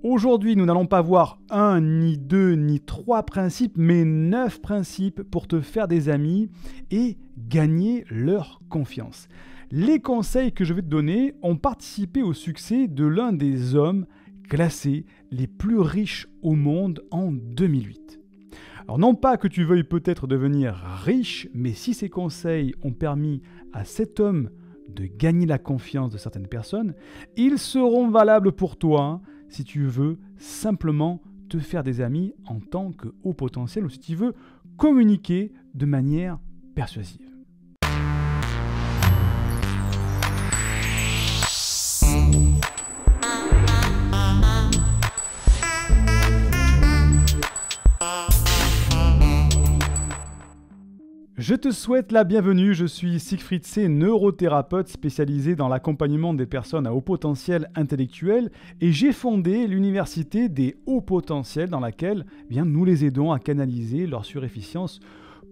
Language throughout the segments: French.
Aujourd'hui, nous n'allons pas voir 1, ni 2, ni 3 principes, mais 9 principes pour te faire des amis et gagner leur confiance. Les conseils que je vais te donner ont participé au succès de l'un des hommes classés les plus riches au monde en 2008. Alors non pas que tu veuilles peut-être devenir riche, mais si ces conseils ont permis à cet homme de gagner la confiance de certaines personnes, ils seront valables pour toi si tu veux simplement te faire des amis en tant que haut potentiel ou si tu veux communiquer de manière persuasive. Je te souhaite la bienvenue, je suis Siegfried C, neurothérapeute spécialisé dans l'accompagnement des personnes à haut potentiel intellectuel et j'ai fondé l'université des hauts potentiels dans laquelle nous les aidons à canaliser leur surefficience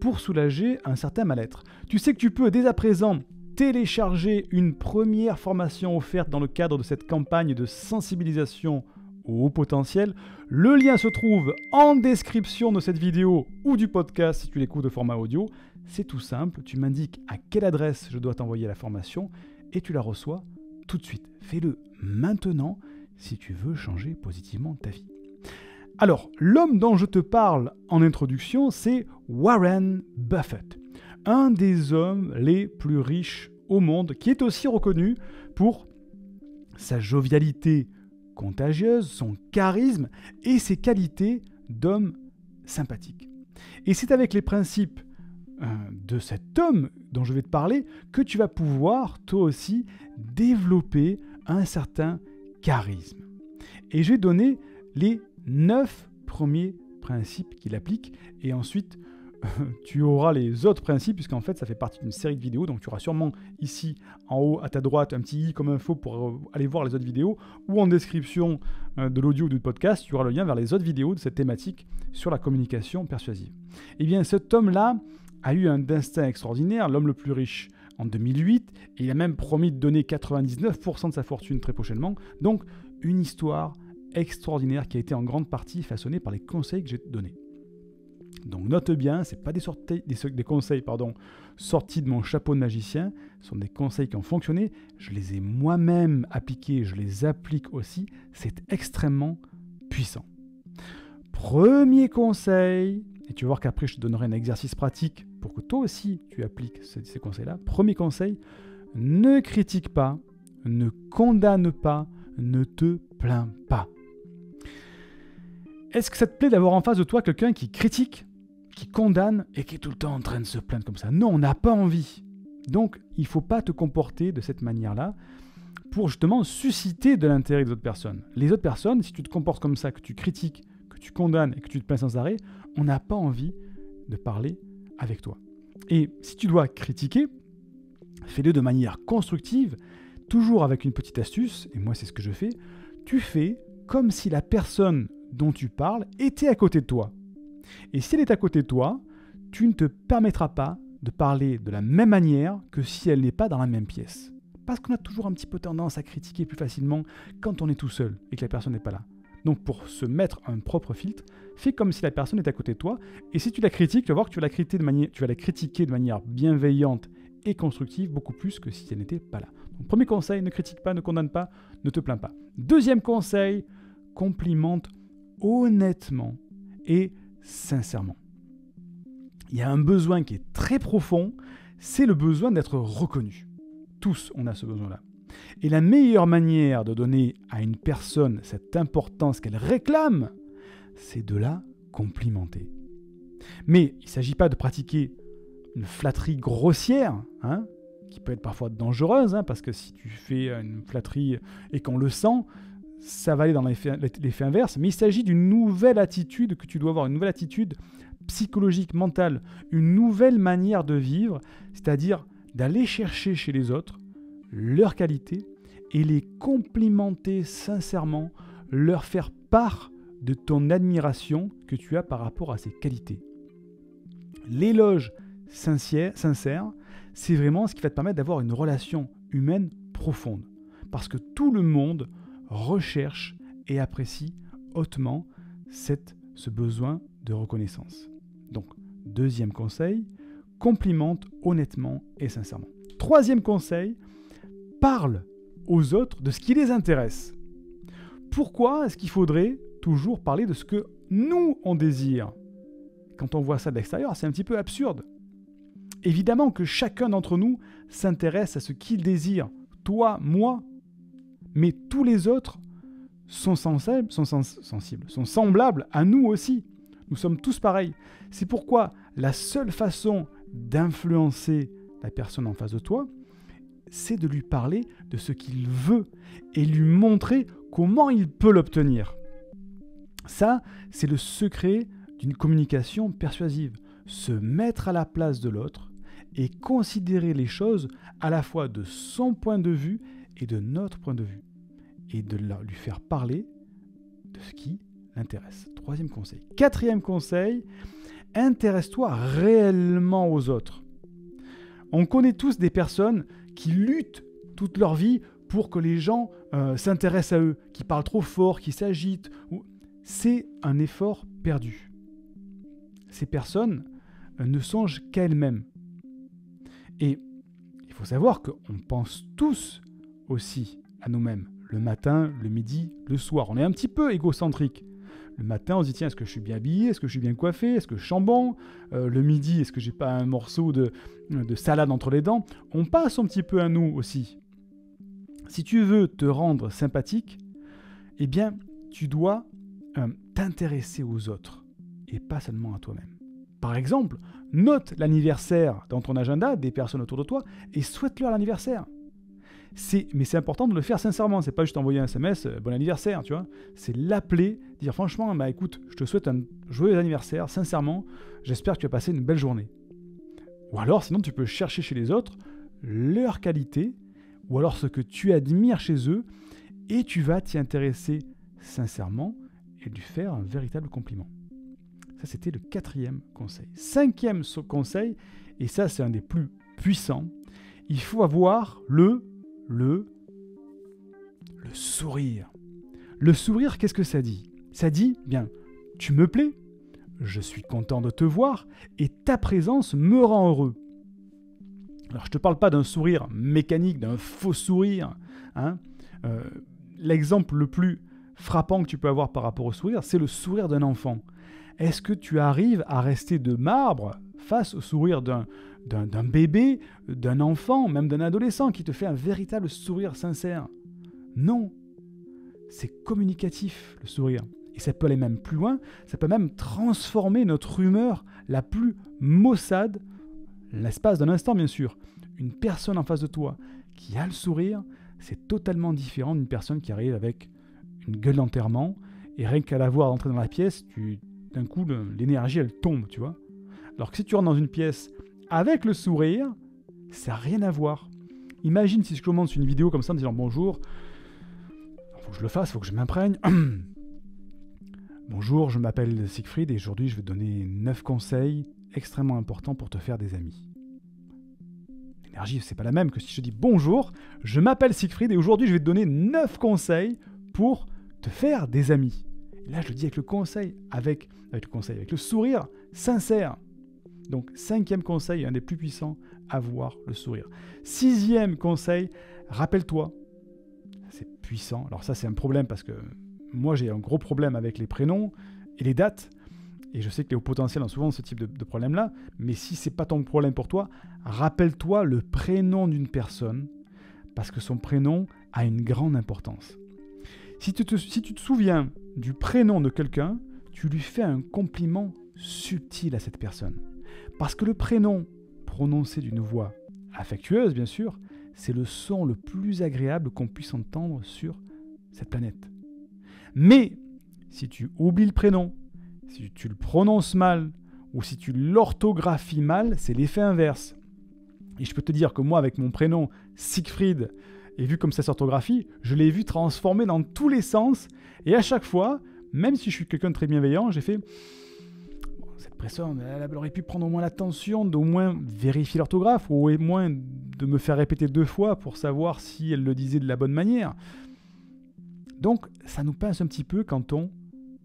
pour soulager un certain mal-être. Tu sais que tu peux dès à présent télécharger une première formation offerte dans le cadre de cette campagne de sensibilisation au haut potentiel. Le lien se trouve en description de cette vidéo ou du podcast si tu l'écoutes de format audio. C'est tout simple, tu m'indiques à quelle adresse je dois t'envoyer la formation et tu la reçois tout de suite. Fais-le maintenant si tu veux changer positivement ta vie. Alors, l'homme dont je te parle en introduction, c'est Warren Buffett, un des hommes les plus riches au monde, qui est aussi reconnu pour sa jovialité contagieuse, son charisme et ses qualités d'homme sympathique. Et c'est avec les principes de cet homme dont je vais te parler que tu vas pouvoir toi aussi développer un certain charisme. Et je vais donner les 9 premiers principes qu'il applique et ensuite tu auras les autres principes puisqu'en fait ça fait partie d'une série de vidéos, donc tu auras sûrement ici en haut à ta droite un petit i comme info pour aller voir les autres vidéos ou en description de l'audio ou du podcast tu auras le lien vers les autres vidéos de cette thématique sur la communication persuasive. Et bien cet homme-là a eu un destin extraordinaire, l'homme le plus riche en 2008 et il a même promis de donner 99% de sa fortune très prochainement, donc une histoire extraordinaire qui a été en grande partie façonnée par les conseils que j'ai donnés. Donc note bien, ce n'est pas des conseils sortis de mon chapeau de magicien, ce sont des conseils qui ont fonctionné, je les ai moi-même appliqués, je les applique aussi, c'est extrêmement puissant. Premier conseil, et tu vas voir qu'après je te donnerai un exercice pratique pour que toi aussi tu appliques ces conseils-là. Premier conseil, ne critique pas, ne condamne pas, ne te plains pas. Est-ce que ça te plaît d'avoir en face de toi quelqu'un qui critique, qui condamne et qui est tout le temps en train de se plaindre comme ça? Non, on n'a pas envie. Donc, il ne faut pas te comporter de cette manière-là pour justement susciter de l'intérêt des autres personnes. Les autres personnes, si tu te comportes comme ça, que tu critiques, que tu condamnes et que tu te plains sans arrêt, on n'a pas envie de parler avec toi. Et si tu dois critiquer, fais-le de manière constructive, toujours avec une petite astuce, et moi c'est ce que je fais, tu fais comme si la personne dont tu parles était à côté de toi. Et si elle est à côté de toi, tu ne te permettras pas de parler de la même manière que si elle n'est pas dans la même pièce. Parce qu'on a toujours un petit peu tendance à critiquer plus facilement quand on est tout seul et que la personne n'est pas là. Donc pour se mettre un propre filtre, fais comme si la personne est à côté de toi. Et si tu la critiques, tu vas voir que tu vas la critiquer de manière bienveillante et constructive, beaucoup plus que si elle n'était pas là. Donc, premier conseil, ne critique pas, ne condamne pas, ne te plains pas. Deuxième conseil, complimente honnêtement et sincèrement. Il y a un besoin qui est très profond, c'est le besoin d'être reconnu. Tous, on a ce besoin-là. Et la meilleure manière de donner à une personne cette importance qu'elle réclame, c'est de la complimenter. Mais il ne s'agit pas de pratiquer une flatterie grossière, qui peut être parfois dangereuse, parce que si tu fais une flatterie et qu'on le sent, ça va aller dans l'effet inverse. Mais il s'agit d'une nouvelle attitude que tu dois avoir, une nouvelle attitude psychologique, mentale, une nouvelle manière de vivre, c'est-à-dire d'aller chercher chez les autres leurs qualités et les complimenter sincèrement, leur faire part de ton admiration que tu as par rapport à ces qualités. L'éloge sincère, c'est vraiment ce qui va te permettre d'avoir une relation humaine profonde. Parce que tout le monde recherche et apprécie hautement ce besoin de reconnaissance. Donc, deuxième conseil, complimente honnêtement et sincèrement. Troisième conseil, parle aux autres de ce qui les intéresse. Pourquoi est-ce qu'il faudrait toujours parler de ce que nous, on désire? Quand on voit ça de l'extérieur, c'est un petit peu absurde. Évidemment que chacun d'entre nous s'intéresse à ce qu'il désire. Toi, moi, mais tous les autres sont sensibles, sont semblables à nous aussi. Nous sommes tous pareils. C'est pourquoi la seule façon d'influencer la personne en face de toi, c'est de lui parler de ce qu'il veut et lui montrer comment il peut l'obtenir. Ça, c'est le secret d'une communication persuasive. Se mettre à la place de l'autre et considérer les choses à la fois de son point de vue et de notre point de vue. Et de lui faire parler de ce qui l'intéresse. Troisième conseil. Quatrième conseil, intéresse-toi réellement aux autres. On connaît tous des personnes qui luttent toute leur vie pour que les gens s'intéressent à eux, qui parlent trop fort, qui s'agitent. C'est un effort perdu. Ces personnes ne songent qu'à elles-mêmes. Et il faut savoir qu'on pense tous aussi à nous-mêmes. Le matin, le midi, le soir. On est un petit peu égocentrique. Le matin, on se dit, tiens, est-ce que je suis bien habillé? Est-ce que je suis bien coiffé? Est-ce que je sens bon? Le midi, est-ce que j'ai pas un morceau de salade entre les dents? On passe un petit peu à nous aussi. Si tu veux te rendre sympathique, eh bien, tu dois t'intéresser aux autres et pas seulement à toi-même. Par exemple, note l'anniversaire dans ton agenda des personnes autour de toi et souhaite-leur l'anniversaire. Mais c'est important de le faire sincèrement. C'est pas juste envoyer un SMS, bon anniversaire, tu vois. C'est l'appeler, dire franchement, bah écoute, je te souhaite un joyeux anniversaire, sincèrement, j'espère que tu as passé une belle journée. Ou alors, sinon, tu peux chercher chez les autres leurs qualités, ou alors ce que tu admires chez eux, et tu vas t'y intéresser sincèrement et lui faire un véritable compliment. Ça, c'était le quatrième conseil. Cinquième conseil, et ça, c'est un des plus puissants, il faut avoir le sourire. Le sourire, qu'est-ce que ça dit? Ça dit, bien, tu me plais, je suis content de te voir, et ta présence me rend heureux. Alors, je ne te parle pas d'un sourire mécanique, d'un faux sourire. Hein. L'exemple le plus frappant que tu peux avoir par rapport au sourire, c'est le sourire d'un enfant. Est-ce que tu arrives à rester de marbre face au sourire d'un bébé, d'un enfant, même d'un adolescent qui te fait un véritable sourire sincère? Non. C'est communicatif, le sourire. Et ça peut aller même plus loin, ça peut même transformer notre humeur la plus maussade, l'espace d'un instant bien sûr. Une personne en face de toi qui a le sourire, c'est totalement différent d'une personne qui arrive avec une gueule d'enterrement et rien qu'à la voir entrer dans la pièce, d'un coup l'énergie elle tombe, tu vois. Alors que si tu rentres dans une pièce avec le sourire, ça n'a rien à voir. Imagine si je commence une vidéo comme ça en disant bonjour, il faut que je le fasse, il faut que je m'imprègne. Bonjour, je m'appelle Siegfried et aujourd'hui je vais te donner 9 conseils extrêmement importants pour te faire des amis. L'énergie, c'est pas la même que si je te dis bonjour, je m'appelle Siegfried et aujourd'hui je vais te donner 9 conseils pour te faire des amis. Et là je le dis avec le conseil, avec le sourire sincère. Donc 5e conseil, un des plus puissants, avoir le sourire. 6e conseil, rappelle-toi, c'est puissant. Alors ça c'est un problème parce que moi j'ai un gros problème avec les prénoms et les dates. Et je sais que les hauts potentiels ont souvent ce type de problème-là. Mais si ce n'est pas ton problème pour toi, rappelle-toi le prénom d'une personne parce que son prénom a une grande importance. Si tu te souviens du prénom de quelqu'un, tu lui fais un compliment subtil à cette personne. Parce que le prénom, prononcé d'une voix affectueuse, bien sûr, c'est le son le plus agréable qu'on puisse entendre sur cette planète. Mais si tu oublies le prénom, si tu le prononces mal, ou si tu l'orthographies mal, c'est l'effet inverse. Et je peux te dire que moi, avec mon prénom Siegfried, et vu comme ça s'orthographie, je l'ai vu transformer dans tous les sens. Et à chaque fois, même si je suis quelqu'un de très bienveillant, j'ai fait... cette personne, elle aurait pu prendre au moins l'attention d'au moins vérifier l'orthographe, ou au moins de me faire répéter 2 fois pour savoir si elle le disait de la bonne manière. Donc, ça nous pince un petit peu quand on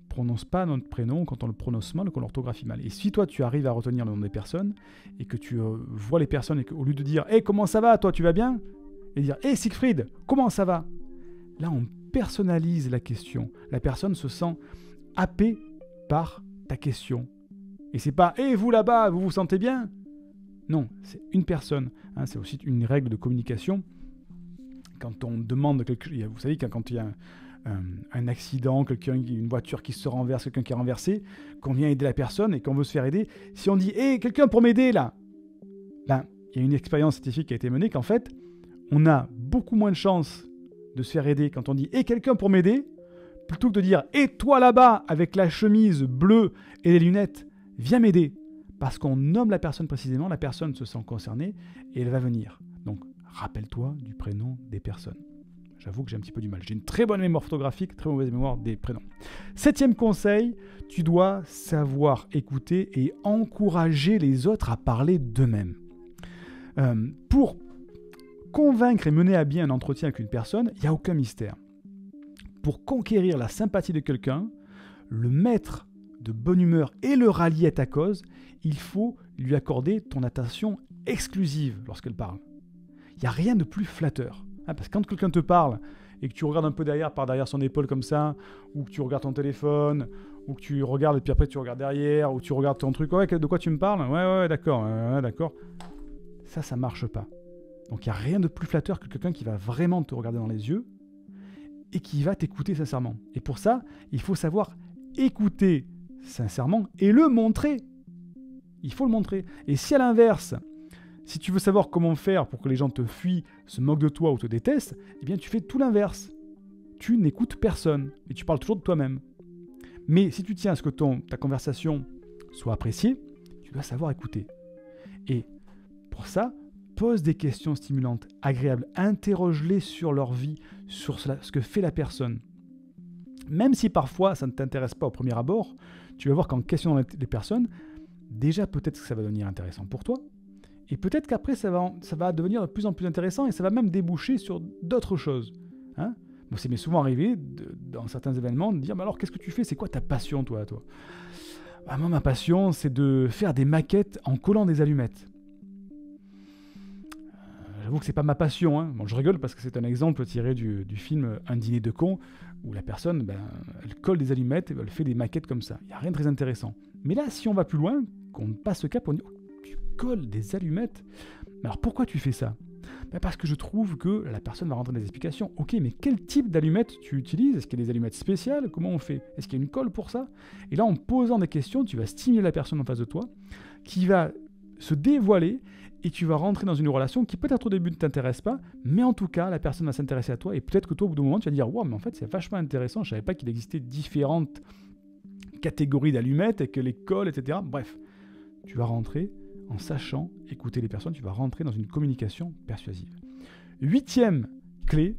prononce pas notre prénom, quand on le prononce mal ou qu'on l'orthographie mal. Et si toi, tu arrives à retenir le nom des personnes et que tu vois les personnes et qu'au lieu de dire « Hey, comment ça va? Toi, tu vas bien ?» et dire « Hey, Siegfried, comment ça va ?» Là, on personnalise la question. La personne se sent happée par ta question. Et c'est pas « Hey, vous là-bas, vous vous sentez bien ?» Non, c'est une personne. Hein, c'est aussi une règle de communication. Quand on demande quelque chose, vous savez, quand il y a un accident, une voiture qui se renverse, quelqu'un qui est renversé, qu'on vient aider la personne et qu'on veut se faire aider, si on dit « Hey, quelqu'un pour m'aider là !» Ben, il y a une expérience scientifique qui a été menée qu'en fait, on a beaucoup moins de chances de se faire aider quand on dit « Hey, quelqu'un pour m'aider !» plutôt que de dire « Hey, toi là-bas, avec la chemise bleue et les lunettes, viens m'aider !» Parce qu'on nomme la personne précisément, la personne se sent concernée et elle va venir. Donc, rappelle-toi du prénom des personnes. J'avoue que j'ai un petit peu du mal. J'ai une très bonne mémoire orthographique, très mauvaise mémoire des prénoms. 7e conseil, tu dois savoir écouter et encourager les autres à parler d'eux-mêmes. Pour convaincre et mener à bien un entretien avec une personne, il n'y a aucun mystère. Pour conquérir la sympathie de quelqu'un, le mettre de bonne humeur et le rallier à ta cause, il faut lui accorder ton attention exclusive lorsqu'elle parle. Il n'y a rien de plus flatteur. Hein, parce que quand quelqu'un te parle et que tu regardes un peu par derrière son épaule comme ça, ou que tu regardes ton téléphone, ou que tu regardes et puis après tu regardes derrière, ou tu regardes ton truc, ouais, de quoi tu me parles? Ouais, d'accord, d'accord. Ça marche pas. Donc il n'y a rien de plus flatteur que quelqu'un qui va vraiment te regarder dans les yeux et qui va t'écouter sincèrement. Et pour ça, il faut savoir écouter sincèrement et le montrer. Il faut le montrer. Et si à l'inverse, si tu veux savoir comment faire pour que les gens te fuient, se moquent de toi ou te détestent, eh bien tu fais tout l'inverse. Tu n'écoutes personne et tu parles toujours de toi-même. Mais si tu tiens à ce que ta conversation soit appréciée, tu dois savoir écouter. Et pour ça, pose des questions stimulantes, agréables, interroge-les sur leur vie, sur ce que fait la personne. Même si parfois ça ne t'intéresse pas au premier abord, tu vas voir qu'en questionnant les personnes, déjà peut-être que ça va devenir intéressant pour toi, et peut-être qu'après ça va devenir de plus en plus intéressant et ça va même déboucher sur d'autres choses. Hein? Bon, ça m'est souvent arrivé, dans certains événements, de dire « alors qu'est-ce que tu fais? C'est quoi ta passion, toi ?» Bah, moi, ma passion, c'est de faire des maquettes en collant des allumettes. J'avoue que c'est pas ma passion. Hein. Bon, je rigole parce que c'est un exemple tiré du film Un dîner de cons, où la personne, elle colle des allumettes et elle fait des maquettes comme ça. Il n'y a rien de très intéressant. Mais là, si on va plus loin, qu'on passe le cap, on dit oh, tu colles des allumettes. Alors pourquoi tu fais ça? Parce que je trouve que la personne va rentrer dans des explications. Ok, mais quel type d'allumettes tu utilises? Est-ce qu'il y a des allumettes spéciales? Comment on fait? Est-ce qu'il y a une colle pour ça? Et là, en posant des questions, tu vas stimuler la personne en face de toi, qui va se dévoiler, et tu vas rentrer dans une relation qui peut-être au début ne t'intéresse pas, mais en tout cas, la personne va s'intéresser à toi, et peut-être que toi, au bout d'un moment, tu vas dire « Wow, mais en fait, c'est vachement intéressant, je ne savais pas qu'il existait différentes catégories d'allumettes, et que les colles, etc. » Bref, tu vas rentrer en sachant écouter les personnes, tu vas rentrer dans une communication persuasive. 8e clé,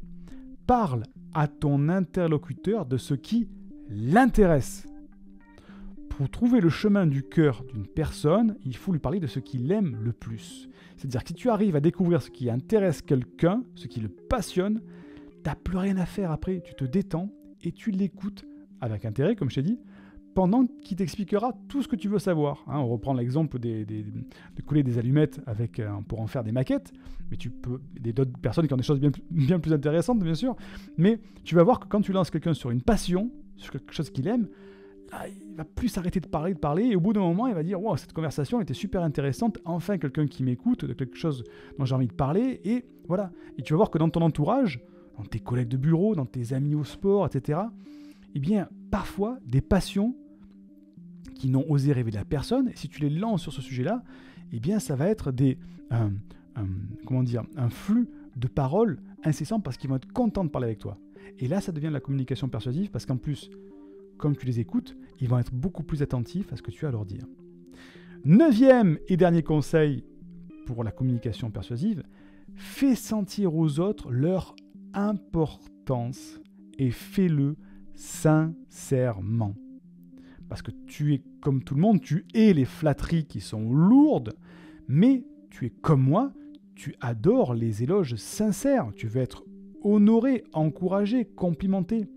parle à ton interlocuteur de ce qui l'intéresse. Pour trouver le chemin du cœur d'une personne, il faut lui parler de ce qu'il aime le plus. C'est-à-dire que si tu arrives à découvrir ce qui intéresse quelqu'un, ce qui le passionne, tu n'as plus rien à faire après. Tu te détends et tu l'écoutes avec intérêt, comme je t'ai dit, pendant qu'il t'expliquera tout ce que tu veux savoir. Hein, on reprend l'exemple de coller des allumettes pour en faire des maquettes, mais tu peux, d'autres personnes qui ont des choses bien plus intéressantes, bien sûr, mais tu vas voir que quand tu lances quelqu'un sur une passion, sur quelque chose qu'il aime, il va plus s'arrêter de parler, et au bout d'un moment, il va dire « Wow, cette conversation était super intéressante, enfin quelqu'un qui m'écoute, de quelque chose dont j'ai envie de parler. » Et voilà. Et tu vas voir que dans ton entourage, dans tes collègues de bureau, dans tes amis au sport, etc., eh bien, parfois, des passions qui n'ont osé rêver de la personne, et si tu les lances sur ce sujet-là, eh bien, ça va être un flux de paroles incessant parce qu'ils vont être contents de parler avec toi. Et là, ça devient de la communication persuasive parce qu'en plus, comme tu les écoutes, ils vont être beaucoup plus attentifs à ce que tu as à leur dire. 9e et dernier conseil pour la communication persuasive, fais sentir aux autres leur importance et fais-le sincèrement. Parce que tu es comme tout le monde, tu hais les flatteries qui sont lourdes, mais tu es comme moi, tu adores les éloges sincères, tu veux être honoré, encouragé, complimenté.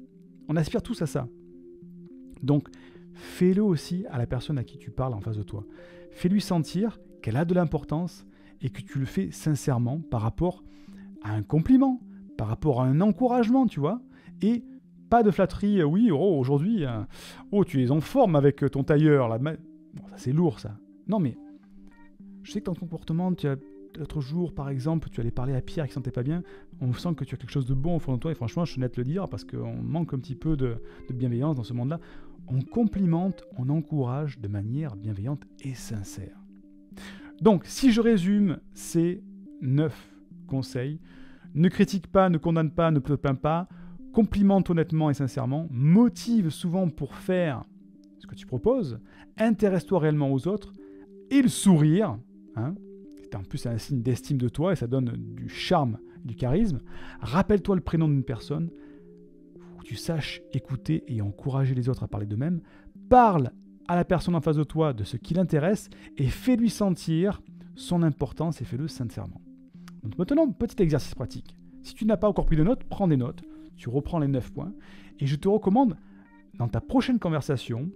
On aspire tous à ça. Donc, fais-le aussi à la personne à qui tu parles en face de toi. Fais-lui sentir qu'elle a de l'importance et que tu le fais sincèrement par rapport à un compliment, par rapport à un encouragement, tu vois. Et pas de flatterie, oui, oh, aujourd'hui, oh, tu es en forme avec ton tailleur. Là. Bon, ça, c'est lourd, ça. Non, mais je sais que dans ton comportement, l'autre jour, par exemple, tu allais parler à Pierre qui ne sentait pas bien. On sent que tu as quelque chose de bon au fond de toi. Et franchement, je suis honnête de le dire parce qu'on manque un petit peu de bienveillance dans ce monde-là. On complimente, on encourage de manière bienveillante et sincère. Donc, si je résume ces 9 conseils, ne critique pas, ne condamne pas, ne te plains pas, complimente honnêtement et sincèrement, motive souvent pour faire ce que tu proposes, intéresse-toi réellement aux autres, et le sourire, en plus c'est un signe d'estime de toi et ça donne du charme, du charisme. Rappelle-toi le prénom d'une personne, où tu saches écouter et encourager les autres à parler d'eux-mêmes. Parle à la personne en face de toi de ce qui l'intéresse et fais-lui sentir son importance et fais-le sincèrement. Donc maintenant, petit exercice pratique. Si tu n'as pas encore pris de notes, prends des notes, tu reprends les 9 points et je te recommande dans ta prochaine conversation,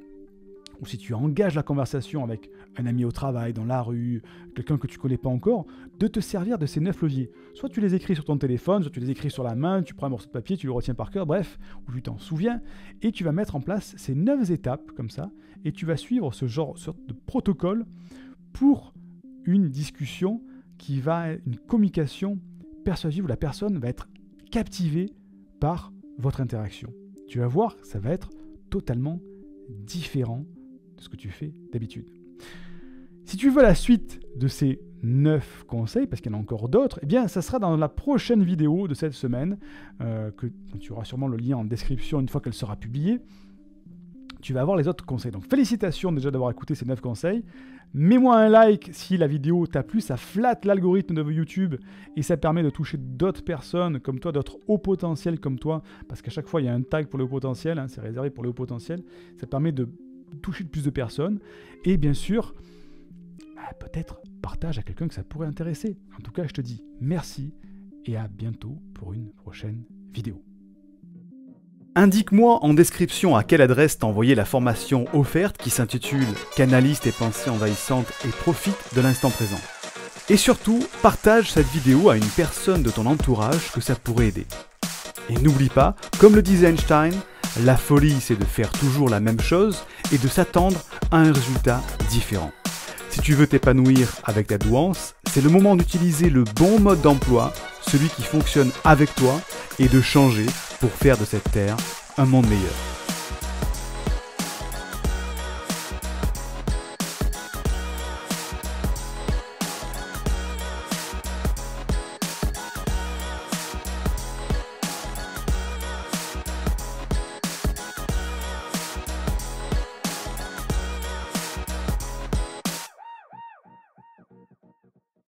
ou si tu engages la conversation avec un ami au travail, dans la rue, quelqu'un que tu ne connais pas encore, de te servir de ces 9 leviers. Soit tu les écris sur ton téléphone, soit tu les écris sur la main, tu prends un morceau de papier, tu le retiens par cœur, bref, ou tu t'en souviens, et tu vas mettre en place ces 9 étapes, comme ça, et tu vas suivre ce genre de protocole pour une discussion qui va être une communication persuasive où la personne va être captivée par votre interaction. Tu vas voir, ça va être totalement différent de ce que tu fais d'habitude. Si tu veux la suite de ces 9 conseils, parce qu'il y en a encore d'autres, eh bien, ça sera dans la prochaine vidéo de cette semaine, que tu auras sûrement le lien en description une fois qu'elle sera publiée. Tu vas avoir les autres conseils. Donc, félicitations déjà d'avoir écouté ces 9 conseils. Mets-moi un like si la vidéo t'a plu, ça flatte l'algorithme de YouTube et ça permet de toucher d'autres personnes comme toi, d'autres hauts potentiels comme toi, parce qu'à chaque fois, il y a un tag pour les hauts potentiels, c'est réservé pour les hauts potentiels. Ça permet de toucher plus de personnes et bien sûr, peut-être partage à quelqu'un que ça pourrait intéresser. En tout cas, je te dis merci et à bientôt pour une prochaine vidéo. Indique-moi en description à quelle adresse t'envoyer la formation offerte qui s'intitule « Canalise tes pensées envahissantes et profite de l'instant présent ». Et surtout, partage cette vidéo à une personne de ton entourage que ça pourrait aider. Et n'oublie pas, comme le disait Einstein, la folie c'est de faire toujours la même chose et de s'attendre à un résultat différent. Si tu veux t'épanouir avec ta douance, c'est le moment d'utiliser le bon mode d'emploi, celui qui fonctionne avec toi, et de changer pour faire de cette terre un monde meilleur.